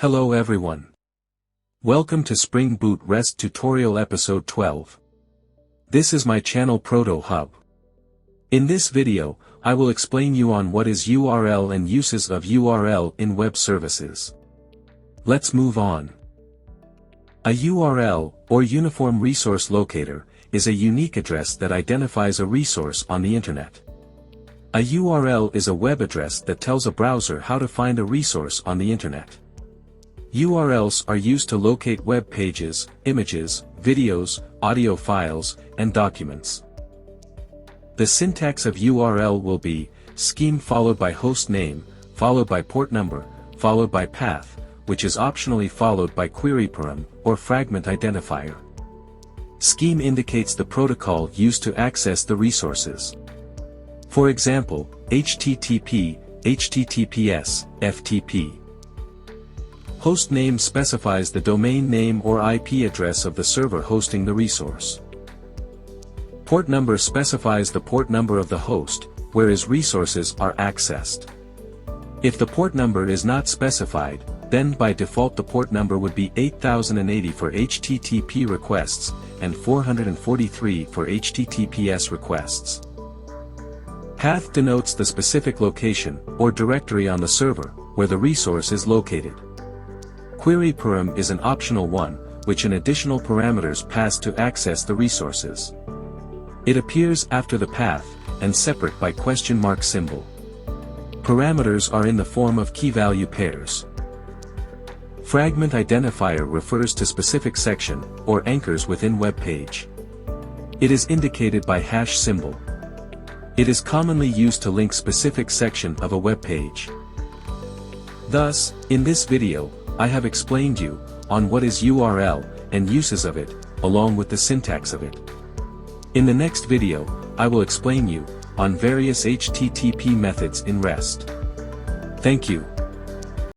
Hello everyone. Welcome to Spring Boot REST tutorial episode 12. This is my channel Proto Hub. In this video, I will explain you on what is URL and uses of URL in web services. Let's move on. A URL, or Uniform Resource Locator, is a unique address that identifies a resource on the internet. A URL is a web address that tells a browser how to find a resource on the internet. URLs are used to locate web pages, images, videos, audio files, and documents. The syntax of URL will be scheme followed by host name, followed by port number, followed by path, which is optionally followed by query param, or fragment identifier. Scheme indicates the protocol used to access the resources. For example, HTTP, HTTPS, FTP. Host name specifies the domain name or IP address of the server hosting the resource. Port number specifies the port number of the host, whereas resources are accessed. If the port number is not specified, then by default the port number would be 8080 for HTTP requests, and 443 for HTTPS requests. Path denotes the specific location, or directory on the server, where the resource is located. Query param is an optional one, which an additional parameters passed to access the resources. It appears after the path, and separate by question mark symbol. Parameters are in the form of key-value pairs. Fragment identifier refers to specific section, or anchors within web page. It is indicated by hash symbol. It is commonly used to link specific section of a web page. Thus, in this video, I have explained you on what is URL and uses of it, along with the syntax of it. In the next video, I will explain you on various HTTP methods in REST. Thank you.